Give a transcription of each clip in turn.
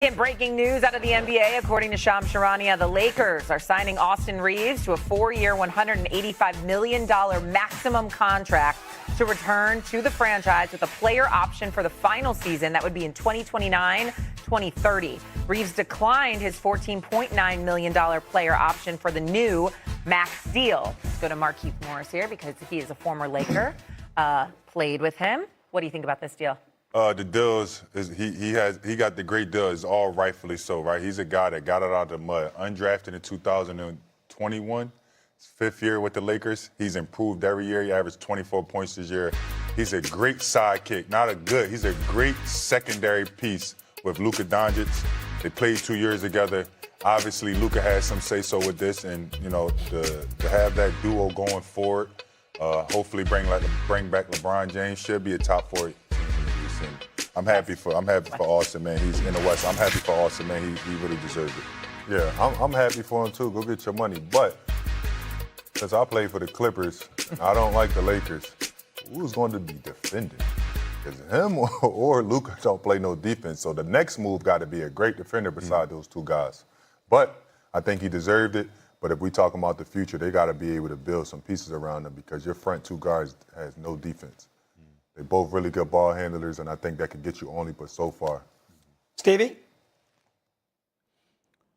In breaking news out of the NBA, according to Shams Charania, the Lakers are signing Austin Reaves to a 4-year, $185 million maximum contract to return to the franchise with a player option for the final season. That would be in 2029-2030. Reaves declined his $14.9 million player option for the new max deal. Let's go to Markieff Morris here because he is a former Laker, played with him. What do you think about this deal? The deals is he got the great deal. Is all rightfully so, right? He's a guy that got it out of the mud, undrafted in 2021. His fifth year with the Lakers. He's improved every year. He averaged 24 points this year. He's a great sidekick, he's a great secondary piece with Luka Doncic. They played 2 years together. Obviously, Luka has some say-so with this, and to have that duo going forward, hopefully bring back LeBron James, should be a top 4. I'm happy for Austin, man. He's in the West. I'm happy for Austin, man. He really deserves it. Yeah, I'm happy for him too. Go get your money. But since I play for the Clippers, I don't like the Lakers. Who's going to be defending? Because him or Luka don't play no defense. So the next move got to be a great defender beside those two guys. But I think he deserved it. But if we talk about the future, they got to be able to build some pieces around them because your front two guards has no defense. They're both really good ball handlers, and I think that could get you only but so far. Stevie?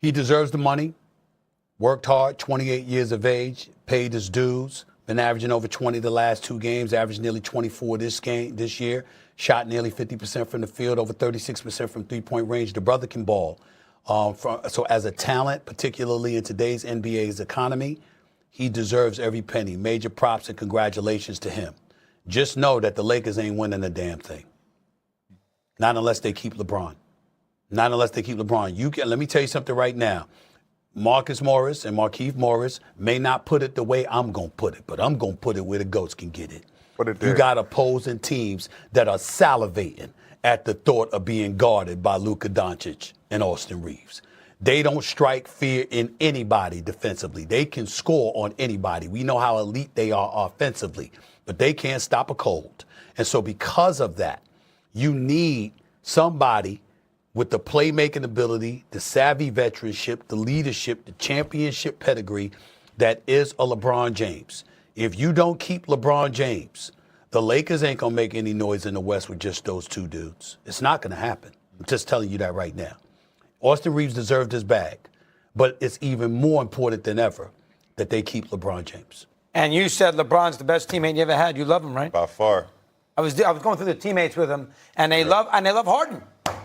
He deserves the money. Worked hard, 28 years of age, paid his dues, been averaging over 20 the last 2 games, averaged nearly 24 this year, shot nearly 50% from the field, over 36% from three-point range. The brother can ball. So as a talent, particularly in today's NBA's economy, he deserves every penny. Major props and congratulations to him. Just know that the Lakers ain't winning a damn thing. Not unless they keep LeBron. Not unless they keep LeBron. Let me tell you something right now. Marcus Morris and Markieff Morris may not put it the way I'm going to put it, but I'm going to put it where the goats can get it. Put it there. You got opposing teams that are salivating at the thought of being guarded by Luka Doncic and Austin Reaves. They don't strike fear in anybody defensively. They can score on anybody. We know how elite they are offensively, but they can't stop a cold. And so because of that, you need somebody with the playmaking ability, the savvy veteranship, the leadership, the championship pedigree that is a LeBron James. If you don't keep LeBron James, the Lakers ain't going to make any noise in the West with just those two dudes. It's not going to happen. I'm just telling you that right now. Austin Reaves deserved his bag, but it's even more important than ever that they keep LeBron James. And you said LeBron's the best teammate you ever had. You love him, right? By far. I was going through the teammates with him, and they love Harden.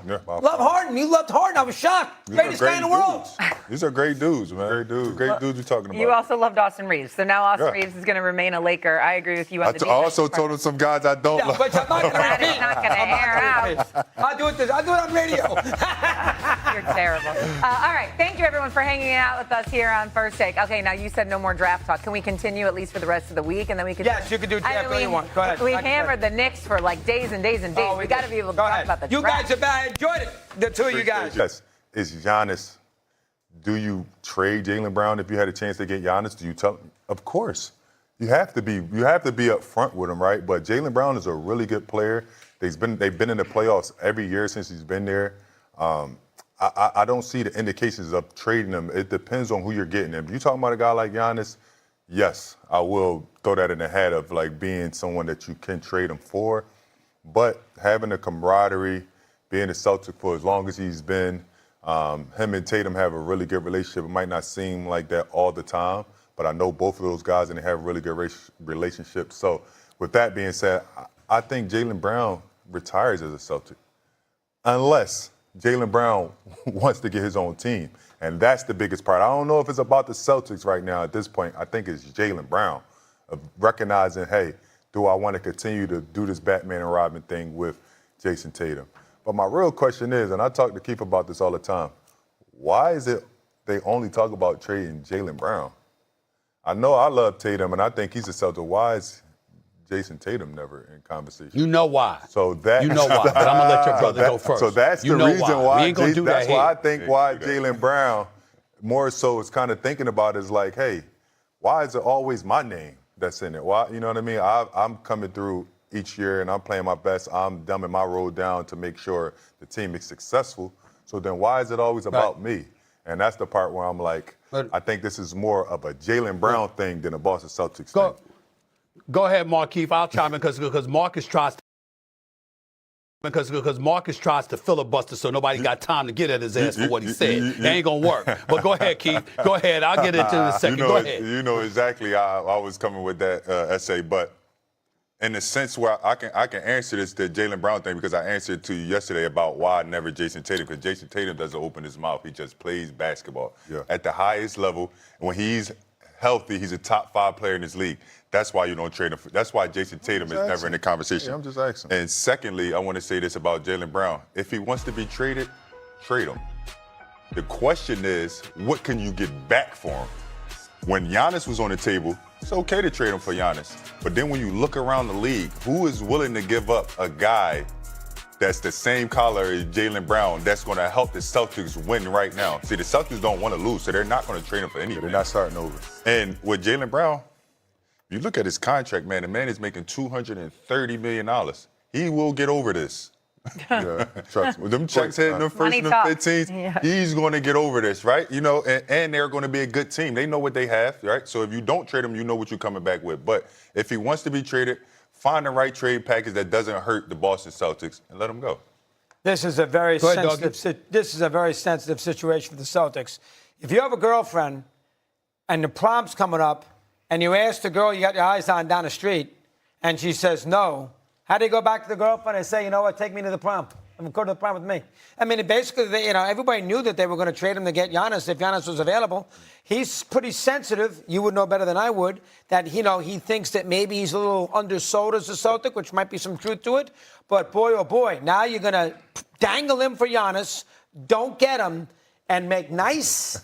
Yeah, Love Harden. You loved Harden. I was shocked. Greatest guy in the world. These are great dudes, man. Great dudes you're talking about. You also loved Austin Reaves. So now Austin Reaves is going to rere a Laker. I agree with you on the defense. I also told him some guys I don't love. But I'm not going to That repeat. is not going to air out. I do it on radio. You're terrible. All right. Thank you, everyone, for hanging out with us here on First Take. Okay, now you said no more draft talk. Can we continue at least for the rest of the week? And then we could. Yes, you can do draft all you want. Go ahead. We hammered the Knicks for like days and days and days. Oh, we got to be able to Go talk ahead. about the You draft. guys have enjoyed it. The two of you guys. Yes. Is Giannis, do you trade Jaylen Brown if you had a chance to get Giannis? Do you tell him? Of course. You have to be up front with him, right? But Jaylen Brown is a really good player. They've been in the playoffs every year since he's been there. I don't see the indications of trading him. It depends on who you're getting. If you're talking about a guy like Giannis, yes, I will throw that in the hat of like being someone that you can trade him for. But having the camaraderie, being a Celtic for as long as he's been, him and Tatum have a really good relationship. It might not seem like that all the time, but I know both of those guys and they have a really good relationship. So with that being said, I think Jaylen Brown retires as a Celtic unless Jaylen Brown wants to get his own team. And that's the biggest part. I don't know if it's about the Celtics right now at this point. I think it's Jaylen Brown of recognizing, hey, do I want to continue to do this Batman and Robin thing with Jason Tatum? But my real question is, and I talk to Keith about this all the time, why is it they only talk about trading Jaylen Brown? I know I love Tatum, and I think he's a Celtic. Why is Jason Tatum never in conversation? You know why. So that You know why, but I'm going to let your brother go first. So that's you the know reason why. why. We ain't gonna do that that's why I here. think why Jaylen Brown more so is kind of thinking about is like, hey, why is it always my name that's in it? Why, you know what I mean? I'm coming through each year and I'm playing my best. I'm dumbing my role down to make sure the team is successful. So then why is it always about me? And that's the part where I'm like, I think this is more of a Jaylen Brown thing than a Boston Celtics thing. Go ahead, Markeith. I'll chime in because Marcus tries to filibuster so nobody got time to get at his ass for what he said. It ain't going to work. But go ahead, Keith. Go ahead. I'll get into it in a second. Go ahead. You know exactly how I was coming with that essay, but in the sense where I can answer this, the Jaylen Brown thing, because I answered to you yesterday about why never Jason Tatum, because Jason Tatum doesn't open his mouth. He just plays basketball at the highest level. And when he's healthy, he's a top 5 player in this league. That's why you don't trade him. That's why Jason Tatum is never in the conversation. Yeah, I'm just asking. And secondly, I want to say this about Jaylen Brown. If he wants to be traded, trade him. The question is, what can you get back for him? When Giannis was on the table, it's okay to trade him for Giannis. But then when you look around the league, who is willing to give up a guy that's the same color as Jaylen Brown that's going to help the Celtics win right now? See, the Celtics don't want to lose, so they're not going to trade him for anything. They're not starting over. And with Jaylen Brown, you look at his contract, man, the man is making $230 million. He will get over this. Yeah, trust me. Them checks hitting them first and the 15s, he's going to get over this, right? You know, and they're going to be a good team. They know what they have, right? So if you don't trade him, you know what you're coming back with. But if he wants to be traded, find the right trade package that doesn't hurt the Boston Celtics and let him go. This is a very sensitive situation for the Celtics. If you have a girlfriend and the prom's coming up and you ask the girl you got your eyes on down the street and she says no, how do you go back to the girlfriend and say, you know what, take me to the prom? Go to the prom with me. I mean, basically, everybody knew that they were going to trade him to get Giannis if Giannis was available. He's pretty sensitive. You would know better than I would that, he thinks that maybe he's a little undersold as a Celtic, which might be some truth to it. But boy, oh boy, now you're going to dangle him for Giannis, don't get him, and make nice.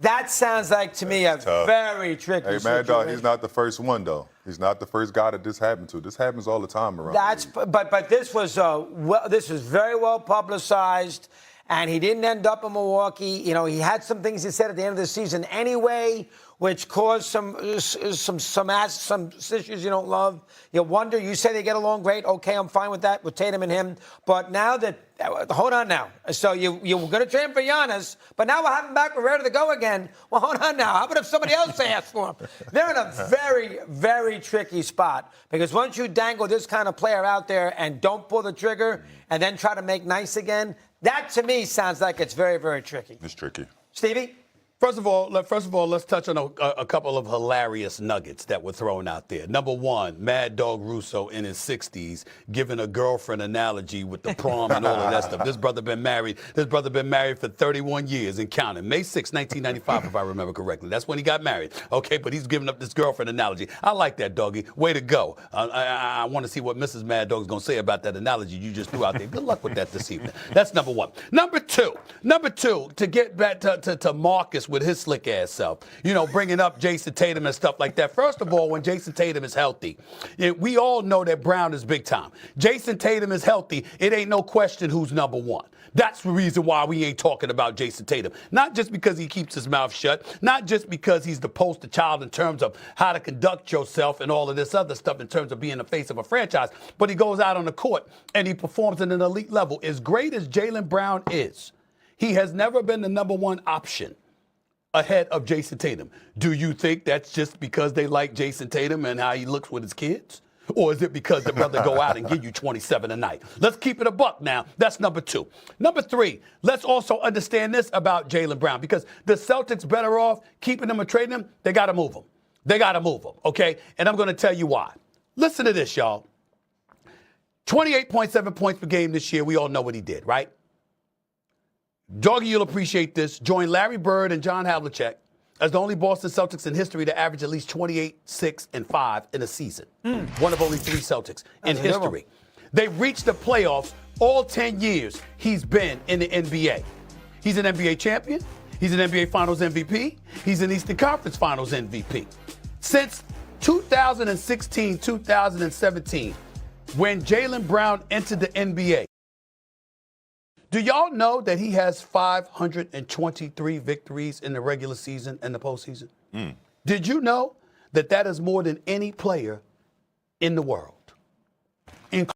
That sounds like, to me, a very tricky situation. Hey, Mad Dog, he's not the first one, though. He's not the first guy that this happened to. This happens all the time around. But this was very well publicized, and he didn't end up in Milwaukee. He had some things he said at the end of the season anyway, which caused some issues you don't love. You wonder. You say they get along great. Okay, I'm fine with that with Tatum and him. But now that hold on now. So you were going to trade him for Giannis, but now we'll have him back. We're ready to go again. Well, hold on now. How about if somebody else asked for him? They're in a very, very tricky spot because once you dangle this kind of player out there and don't pull the trigger and then try to make nice again, that to me sounds like it's very, very tricky. It's tricky. Stevie? First of all, let's touch on a couple of hilarious nuggets that were thrown out there. Number one, Mad Dog Russo in his 60s giving a girlfriend analogy with the prom and all of that stuff. This brother been married for 31 years and counting. May 6, 1995, if I remember correctly. That's when he got married. Okay, but he's giving up this girlfriend analogy. I like that, doggy. Way to go. I want to see what Mrs. Mad Dog is going to say about that analogy you just threw out there. Good luck with that this evening. That's number one. Number two, to get back to Marcus with his slick ass self, bringing up Jason Tatum and stuff like that. First of all, when Jason Tatum is healthy, we all know that Brown is big time. Jason Tatum is healthy. It ain't no question who's number one. That's the reason why we ain't talking about Jason Tatum. Not just because he keeps his mouth shut, not just because he's the poster child in terms of how to conduct yourself and all of this other stuff in terms of being the face of a franchise, but he goes out on the court and he performs at an elite level. As great as Jaylen Brown is, he has never been the number one option ahead of Jason Tatum. Do you think that's just because they like Jason Tatum and how he looks with his kids? Or is it because the brother go out and give you 27 a night? Let's keep it a buck now. That's number two. Number three, let's also understand this about Jaylen Brown, because the Celtics better off keeping him or trading him. They got to move him. Okay? And I'm going to tell you why. Listen to this, y'all. 28.7 points per game this year. We all know what he did, right? Doggy, you'll appreciate this. Joined Larry Bird and John Havlicek as the only Boston Celtics in history to average at least 28, 6, and 5 in a season. One of only 3 Celtics in history. They've reached the playoffs all 10 years he's been in the NBA. He's an NBA champion. He's an NBA Finals MVP. He's an Eastern Conference Finals MVP. Since 2016, 2017, when Jaylen Brown entered the NBA, do y'all know that he has 523 victories in the regular season and the postseason? Did you know that that is more than any player in the world?